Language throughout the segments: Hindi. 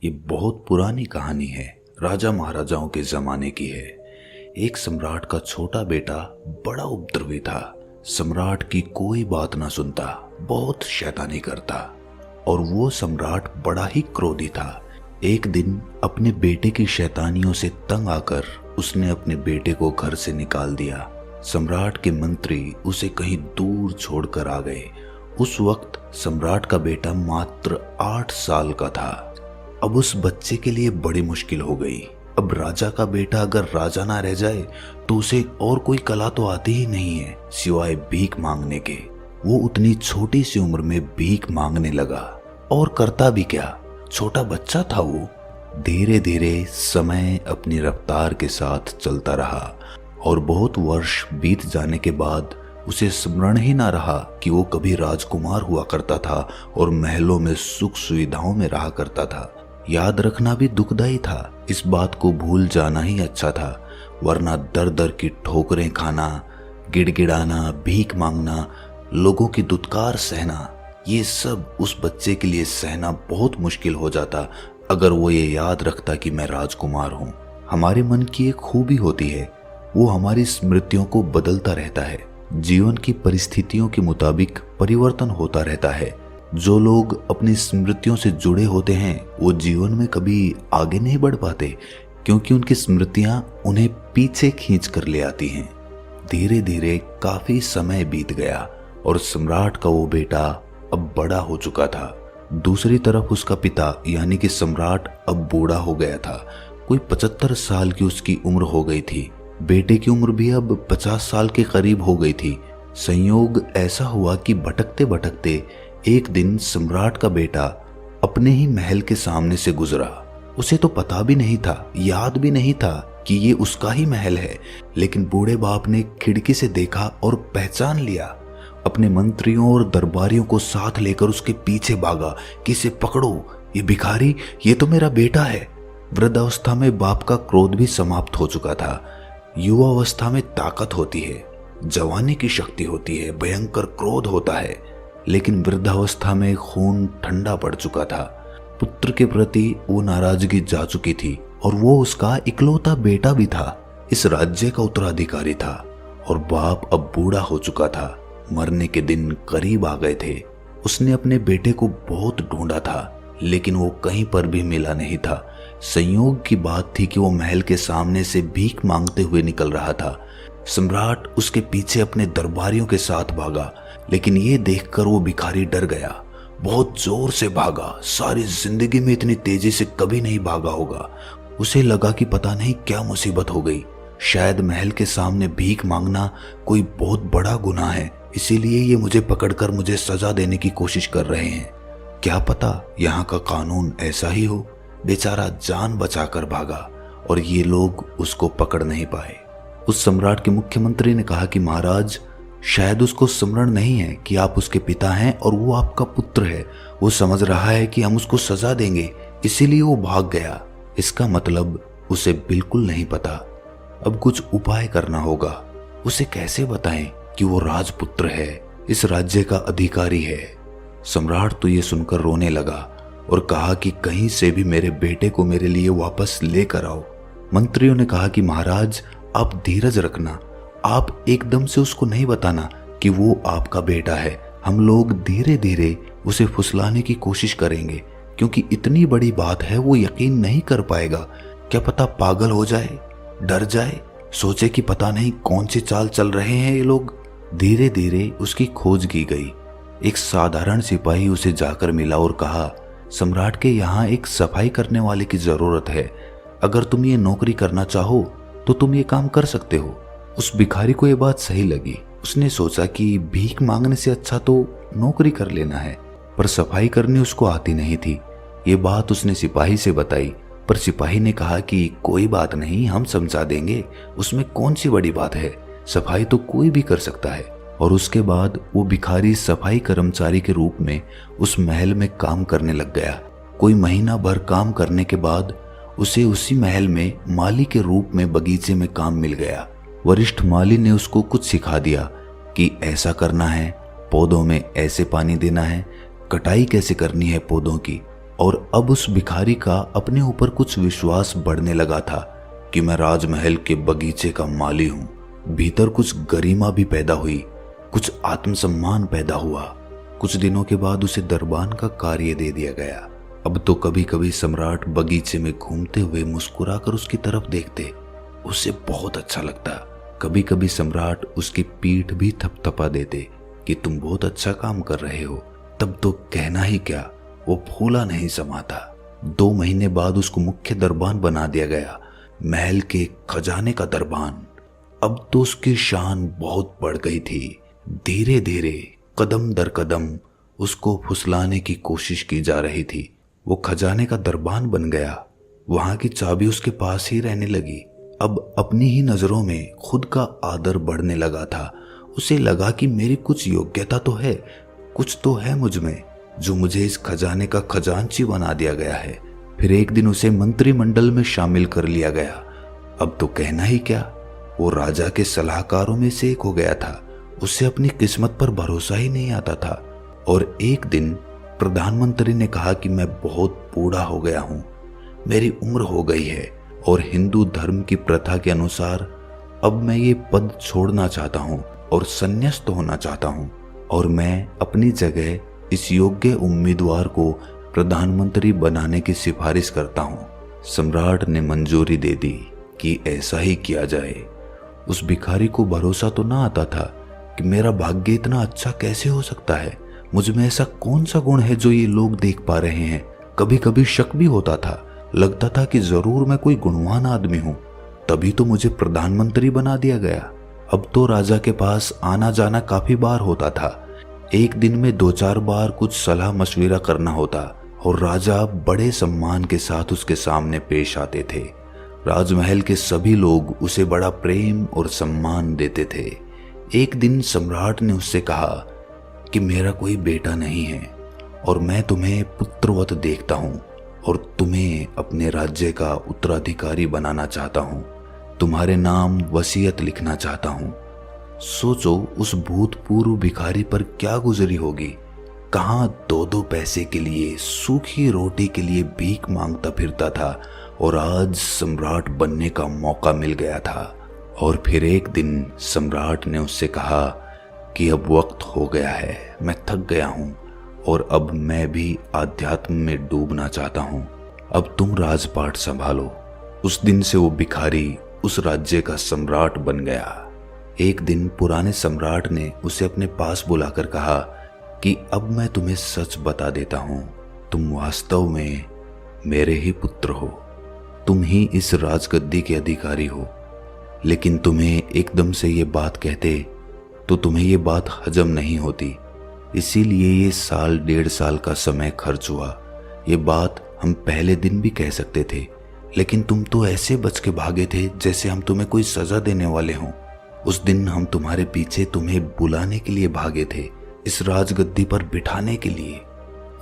ये बहुत पुरानी कहानी है। राजा महाराजाओं के जमाने की है। एक सम्राट का छोटा बेटा बड़ा उपद्रवी था। सम्राट की कोई बात ना सुनता, बहुत शैतानी करता और वो सम्राट बड़ा ही क्रोधी था। एक दिन अपने बेटे की शैतानियों से तंग आकर उसने अपने बेटे को घर से निकाल दिया। सम्राट के मंत्री उसे कहीं दूर छोड़कर आ गए। उस वक्त सम्राट का बेटा मात्र 8 साल का था। अब उस बच्चे के लिए बड़ी मुश्किल हो गई। अब राजा का बेटा अगर राजा ना रह जाए तो उसे और कोई कला तो आती ही नहीं है सिवाय भीख मांगने के। वो उतनी छोटी सी उम्र में भीख मांगने लगा और करता भी क्या, छोटा बच्चा था वो। धीरे धीरे समय अपनी रफ्तार के साथ चलता रहा और बहुत वर्ष बीत जाने के बाद उसे स्मरण ही ना रहा कि वो कभी राजकुमार हुआ करता था और महलों में सुख सुविधाओं में रहा करता था। याद रखना भी दुखदाई था, इस बात को भूल जाना ही अच्छा था, वरना दर दर की ठोकरें खाना, गिड़गिड़ाना, भीख मांगना, लोगों की दुत्कार सहना, ये सब उस बच्चे के लिए सहना बहुत मुश्किल हो जाता अगर वो ये याद रखता कि मैं राजकुमार हूँ। हमारे मन की एक खूबी होती है, वो हमारी स्मृतियों को बदलता रहता है। जीवन की परिस्थितियों के मुताबिक परिवर्तन होता रहता है। जो लोग अपनी स्मृतियों से जुड़े होते हैं वो जीवन में कभी आगे नहीं बढ़ पाते, क्योंकि उनकी स्मृतियां उन्हें पीछे खींच कर ले आती हैं। धीरे धीरे काफी समय बीत गया और सम्राट का वो बेटा अब बड़ा हो चुका था। दूसरी तरफ उसका पिता यानी कि सम्राट अब बूढ़ा हो गया था। कोई 75 साल की उसकी उम्र हो गई थी। बेटे की उम्र भी अब 50 साल के करीब हो गई थी। संयोग ऐसा हुआ कि भटकते भटकते एक दिन सम्राट का बेटा अपने ही महल के सामने से गुजरा। उसे तो पता भी नहीं था, याद भी नहीं था कि ये उसका ही महल है, लेकिन बूढ़े बाप ने खिड़की से देखा और पहचान लिया। अपने मंत्रियों और दरबारियों को साथ लेकर उसके पीछे भागा कि इसे पकड़ो, ये भिखारी, ये तो मेरा बेटा है। वृद्धावस्था में बाप का क्रोध भी समाप्त हो चुका था। युवावस्था में ताकत होती है, जवानी की शक्ति होती है, भयंकर क्रोध होता है, लेकिन वृद्धावस्था में खून ठंडा पड़ चुका था। पुत्र के प्रति वो नाराजगी जा चुकी थी और वो उसका इकलौता बेटा भी था, इस राज्य का उत्तराधिकारी था और बाप अब बूढ़ा हो चुका था। मरने के दिन करीब आ गए थे। उसने अपने बेटे को बहुत ढूंढा था, लेकिन वो कहीं पर भी मिला नहीं था। संयोग की बात थी कि वो महल के सामने से भीख मांगते हुए निकल रहा था। सम्राट उसके पीछे अपने दरबारियों के साथ भागा, लेकिन ये देखकर वो भिखारी डर गया। बहुत जोर से भागा, सारी जिंदगी में इतनी तेजी से कभी नहीं भागा होगा। उसे लगा कि पता नहीं क्या मुसीबत हो गई। शायद महल के सामने भीख मांगना कोई बहुत बड़ा गुनाह है, इसीलिए ये मुझे पकड़कर मुझे सजा देने की कोशिश कर रहे हैं। क्या पता यहाँ का कानून ऐसा ही हो। बेचारा जान बचाकर भागा और ये लोग उसको पकड़ नहीं पाए। उस सम्राट के मुख्यमंत्री ने कहा कि महाराज, शायद उसको स्मरण नहीं है कि आप उसके पिता हैं और वो आपका पुत्र है। वो समझ रहा है कि हम उसको सजा देंगे, इसीलिए वो भाग गया। इसका मतलब उसे बिल्कुल नहीं पता। अब कुछ उपाय करना होगा। उसे कैसे बताएं कि वो राजपुत्र है, इस राज्य का अधिकारी है। सम्राट तो ये सुनकर रोने लगा और कहा कि कहीं से भी मेरे बेटे को मेरे लिए वापस लेकर आओ। मंत्रियों ने कहा कि महाराज, आप धीरज रखना, आप एकदम से उसको नहीं बताना कि वो आपका बेटा है। हम लोग धीरे धीरे उसे फुसलाने की कोशिश करेंगे, क्योंकि इतनी बड़ी बात है, वो यकीन नहीं कर पाएगा। क्या पता पागल हो जाए, डर जाए, सोचे कि पता नहीं कौन सी चाल चल रहे हैं ये लोग। धीरे धीरे उसकी खोज की गई। एक साधारण सिपाही उसे जाकर मिला और कहा, सम्राट के यहाँ एक सफाई करने वाले की जरूरत है। अगर तुम ये नौकरी करना चाहो तो तुम ये काम कर सकते हो। उस भिखारी को ये बात सही लगी। उसने सोचा कि भीख मांगने से अच्छा तो नौकरी कर लेना है, पर सफाई करनी उसको आती नहीं थी। ये बात उसने सिपाही से बताई, पर सिपाही ने कहा कि कोई बात नहीं, हम समझा देंगे, उसमें कौन सी बड़ी बात है, सफाई तो कोई भी कर सकता है। और उसके बाद वो भिखारी सफाई कर्मचारी के रूप में उस महल में काम करने लग गया। कोई महीना भर काम करने के बाद उसे उसी महल में माली के रूप में बगीचे में काम मिल गया। वरिष्ठ माली ने उसको कुछ सिखा दिया कि ऐसा करना है, पौधों में ऐसे पानी देना है, कटाई कैसे करनी है पौधों की, और अब उस भिखारी का अपने ऊपर कुछ विश्वास बढ़ने लगा था कि मैं राजमहल के बगीचे का माली हूं। भीतर कुछ गरिमा भी पैदा हुई, कुछ आत्मसम्मान पैदा हुआ। कुछ दिनों के बाद उसे दरबान का कार्य दे दिया गया। अब तो कभी कभी सम्राट बगीचे में घूमते हुए मुस्कुराकर उसकी तरफ देखते, उसे बहुत अच्छा लगता। कभी कभी सम्राट उसकी पीठ भी थपथपा देते कि तुम बहुत अच्छा काम कर रहे हो। तब तो कहना ही क्या, वो फूला नहीं समाता। 2 महीने बाद उसको मुख्य दरबान बना दिया गया, महल के खजाने का दरबान। अब तो उसकी शान बहुत बढ़ गई थी। धीरे धीरे कदम दर कदम उसको फुसलाने की कोशिश की जा रही थी। वो खजाने का दरबान बन गया, वहां की चाबी उसके पास ही रहने लगी। अब अपनी ही नजरों में खुद का आदर बढ़ने लगा था। उसे लगा कि मेरी कुछ योग्यता तो है, कुछ तो है मुझ में, जो मुझे इस खजाने का खजांची बना दिया गया है। फिर एक दिन उसे मंत्रिमंडल में शामिल कर लिया गया। अब तो कहना ही क्या, वो राजा के सलाहकारों में से एक हो गया था। उसे अपनी किस्मत पर भरोसा ही नहीं आता था। और एक दिन प्रधानमंत्री ने कहा कि मैं बहुत बूढ़ा हो गया हूँ, मेरी उम्र हो गई है और हिंदू धर्म की प्रथा के अनुसार अब मैं ये पद छोड़ना चाहता हूँ और संन्यास्त होना चाहता हूँ, और मैं अपनी जगह इस योग्य उम्मीदवार को प्रधानमंत्री बनाने की सिफारिश करता हूँ। सम्राट ने मंजूरी दे दी कि ऐसा ही किया जाए। उस भिखारी को भरोसा तो ना आता था कि मेरा भाग्य इतना अच्छा कैसे हो सकता है, मुझ में ऐसा कौन सा गुण है जो ये लोग देख पा रहे हैं। कभी कभी शक भी होता था, लगता था कि जरूर मैं कोई गुणवान आदमी हूँ, तभी तो मुझे प्रधानमंत्री बना दिया गया। अब तो राजा के पास आना जाना काफी बार होता था। एक दिन में 2-4 बार कुछ सलाह मशविरा करना होता और राजा बड़े सम्मान के साथ उसके सामने पेश आते थे। राजमहल के सभी लोग उसे बड़ा प्रेम और सम्मान देते थे। एक दिन सम्राट ने उससे कहा कि मेरा कोई बेटा नहीं है और मैं तुम्हें पुत्रवत देखता हूँ और तुम्हें अपने राज्य का उत्तराधिकारी बनाना चाहता हूँ। तुम्हारे नाम वसीयत लिखना चाहता हूँ। सोचो उस भूतपूर्व भिखारी पर क्या गुजरी होगी। कहाँ 2-2 पैसे के लिए, सूखी रोटी के लिए भीख मांगता फिरता था और आज सम्राट बनने का मौका मिल गया था। और फिर एक दिन सम्राट ने उससे कहा कि अब वक्त हो गया है, मैं थक गया हूँ और अब मैं भी आध्यात्म में डूबना चाहता हूँ। अब तुम राजपाट संभालो। उस दिन से वो भिखारी उस राज्य का सम्राट बन गया। एक दिन पुराने सम्राट ने उसे अपने पास बुलाकर कहा कि अब मैं तुम्हें सच बता देता हूँ, तुम वास्तव में मेरे ही पुत्र हो, तुम ही इस राजगद्दी के अधिकारी हो। लेकिन तुम्हें एकदम से ये बात कहते तो तुम्हें ये बात हजम नहीं होती, इसीलिए ये 1.5 साल का समय खर्च हुआ। ये बात हम पहले दिन भी कह सकते थे, लेकिन तुम तो ऐसे बच के भागे थे जैसे हम तुम्हें कोई सजा देने वाले हों। उस दिन हम तुम्हारे पीछे तुम्हें बुलाने के लिए भागे थे, इस राजगद्दी पर बिठाने के लिए।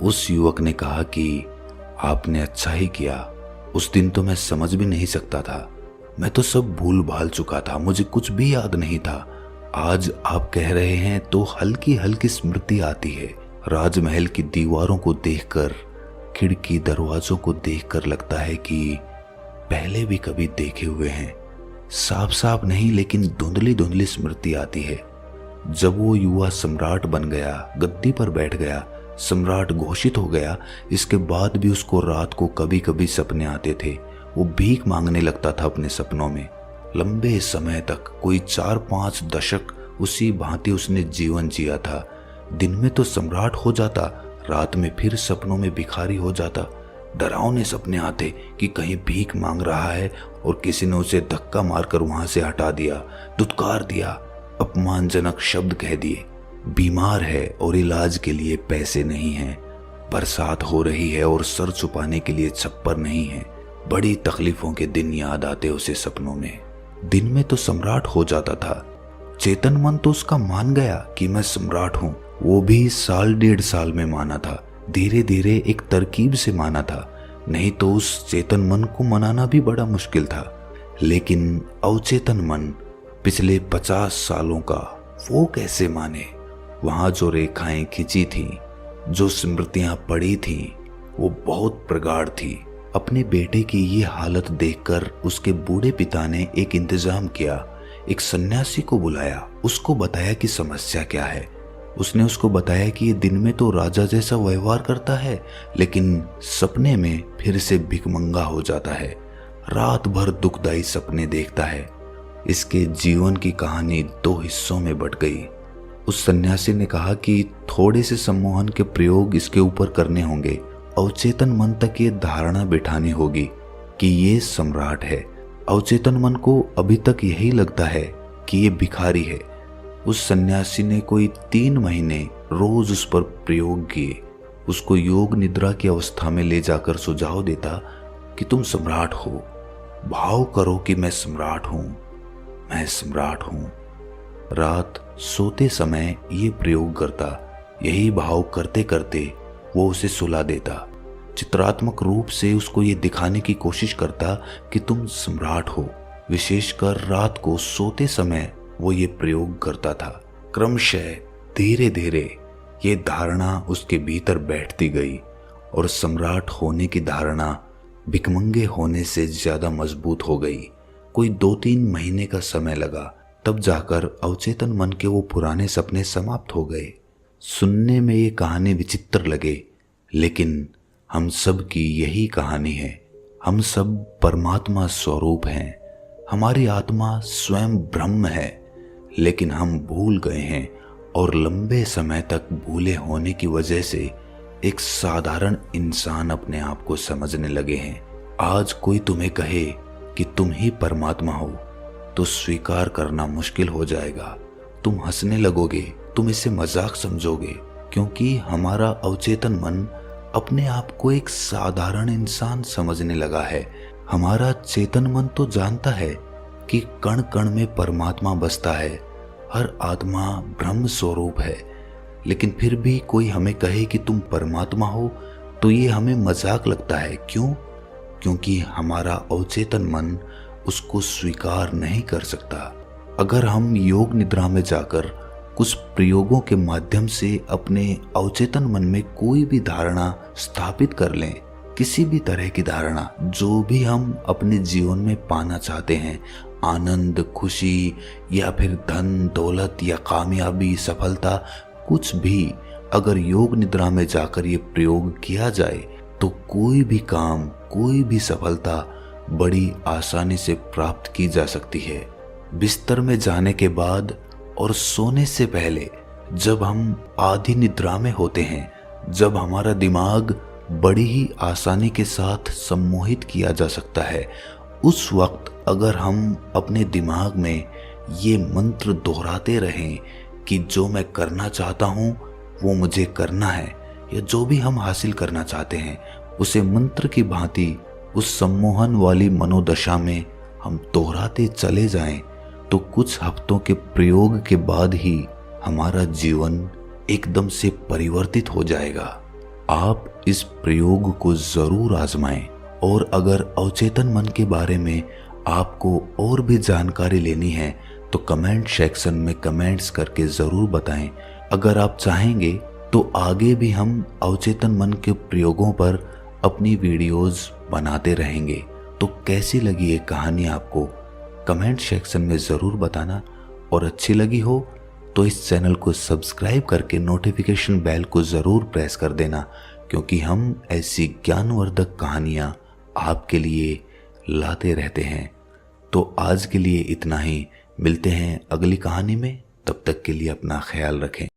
उस युवक ने कहा कि आपने अच्छा ही किया। उस दिन तो मैं समझ भी नहीं सकता था, मैं तो सब भूल भाल चुका था, मुझे कुछ भी याद नहीं था। आज आप कह रहे हैं तो हल्की हल्की स्मृति आती है। राजमहल की दीवारों को देखकर, खिड़की दरवाजों को देखकर लगता है कि पहले भी कभी देखे हुए हैं। साफ साफ नहीं लेकिन धुंधली धुंधली स्मृति आती है। जब वो युवा सम्राट बन गया, गद्दी पर बैठ गया, सम्राट घोषित हो गया, इसके बाद भी उसको रात को कभी कभी सपने आते थे। वो भीख मांगने लगता था अपने सपनों में। लंबे समय तक, कोई 4-5 दशक उसी भांति उसने जीवन जिया था। दिन में तो सम्राट हो जाता, रात में फिर सपनों में भिखारी हो जाता। डरावने सपने आते कि कहीं भीख मांग रहा है और किसी ने उसे धक्का मारकर वहां से हटा दिया, दुत्कार दिया, अपमानजनक शब्द कह दिए। बीमार है और इलाज के लिए पैसे नहीं हैं, बरसात हो रही है और सर छुपाने के लिए छप्पर नहीं है। बड़ी तकलीफों के दिन याद आते उसे सपनों में। दिन में तो सम्राट हो जाता था। चेतन मन तो उसका मान गया कि मैं सम्राट हूं। वो भी 1.5 साल में माना था, धीरे धीरे एक तरकीब से माना था, नहीं तो उस चेतन मन को मनाना भी बड़ा मुश्किल था। लेकिन अवचेतन मन पिछले 50 सालों का, वो कैसे माने? वहां जो रेखाएं खिंची थीं, जो स्मृतियां पड़ी थीं, वो बहुत प्रगाढ़ थी। अपने बेटे की ये हालत देखकर उसके बूढ़े पिता ने एक इंतजाम किया। एक सन्यासी को बुलाया, उसको बताया कि समस्या क्या है। उसने उसको बताया कि ये दिन में तो राजा जैसा व्यवहार करता है, लेकिन सपने में फिर से भिखमंगा हो जाता है, रात भर दुखदाई सपने देखता है। इसके जीवन की कहानी 2 हिस्सों में बट गई। उस सन्यासी ने कहा कि थोड़े से सम्मोहन के प्रयोग इसके ऊपर करने होंगे। अवचेतन मन तक ये धारणा बिठानी होगी कि ये सम्राट है। अवचेतन मन को अभी तक यही लगता है कि ये भिखारी है। उस सन्यासी ने कोई 3 महीने रोज उस पर प्रयोग किए। उसको योग निद्रा की अवस्था में ले जाकर सुझाव देता कि तुम सम्राट हो, भाव करो कि मैं सम्राट हूं, मैं सम्राट हूं। रात सोते समय ये प्रयोग करता। यही भाव करते करते वो उसे सुला देता। चित्रात्मक रूप से उसको ये दिखाने की कोशिश करता कि तुम सम्राट हो। विशेषकर रात को सोते समय वो ये प्रयोग करता था। क्रमशः धीरे धीरे ये धारणा उसके भीतर बैठती गई और सम्राट होने की धारणा भिखमंगे होने से ज्यादा मजबूत हो गई। कोई 2-3 महीने का समय लगा, तब जाकर अवचेतन मन के वो पुराने सपने समाप्त हो गए। सुनने में ये कहानी विचित्र लगे, लेकिन हम सब की यही कहानी है। हम सब परमात्मा स्वरूप हैं। हमारी आत्मा स्वयं ब्रह्म है, लेकिन हम भूल गए हैं और लंबे समय तक भूले होने की वजह से एक साधारण इंसान अपने आप को समझने लगे हैं। आज कोई तुम्हें कहे कि तुम ही परमात्मा हो तो स्वीकार करना मुश्किल हो जाएगा। तुम हंसने लगोगे, तुम इसे मजाक समझोगे, क्योंकि हमारा अवचेतन मन अपने आप को एक साधारण इंसान समझने लगा है। हमारा चेतन मन तो जानता है कि कण कण में परमात्मा बसता है, हर आत्मा ब्रह्म स्वरूप है, लेकिन फिर भी कोई हमें कहे कि तुम परमात्मा हो तो ये हमें मजाक लगता है। क्यों? क्योंकि हमारा अवचेतन मन उसको स्वीकार नहीं कर सकता। अगर हम योग निद्रा में जाकर कुछ प्रयोगों के माध्यम से अपने अवचेतन मन में कोई भी धारणा स्थापित कर लें, किसी भी तरह की धारणा, जो भी हम अपने जीवन में पाना चाहते हैं, आनंद, खुशी या फिर धन दौलत या कामयाबी, सफलता, कुछ भी, अगर योग निद्रा में जाकर ये प्रयोग किया जाए तो कोई भी काम, कोई भी सफलता बड़ी आसानी से प्राप्त की जा सकती है। बिस्तर में जाने के बाद और सोने से पहले, जब हम आधी निद्रा में होते हैं, जब हमारा दिमाग बड़ी ही आसानी के साथ सम्मोहित किया जा सकता है, उस वक्त अगर हम अपने दिमाग में ये मंत्र दोहराते रहें कि जो मैं करना चाहता हूँ वो मुझे करना है, या जो भी हम हासिल करना चाहते हैं उसे मंत्र की भांति उस सम्मोहन वाली मनोदशा में हम दोहराते चले जाएं, तो कुछ हफ्तों के प्रयोग के बाद ही हमारा जीवन एकदम से परिवर्तित हो जाएगा। आप इस प्रयोग को जरूर आजमाएं, और अगर अवचेतन मन के बारे में आपको और भी जानकारी लेनी है तो कमेंट सेक्शन में कमेंट्स करके जरूर बताएं। अगर आप चाहेंगे तो आगे भी हम अवचेतन मन के प्रयोगों पर अपनी वीडियोस बनाते रहेंगे। तो कैसी लगी ये कहानी आपको कमेंट सेक्शन में ज़रूर बताना, और अच्छी लगी हो तो इस चैनल को सब्सक्राइब करके नोटिफिकेशन बेल को ज़रूर प्रेस कर देना, क्योंकि हम ऐसी ज्ञानवर्धक कहानियाँ आपके लिए लाते रहते हैं। तो आज के लिए इतना ही, मिलते हैं अगली कहानी में। तब तक के लिए अपना ख्याल रखें।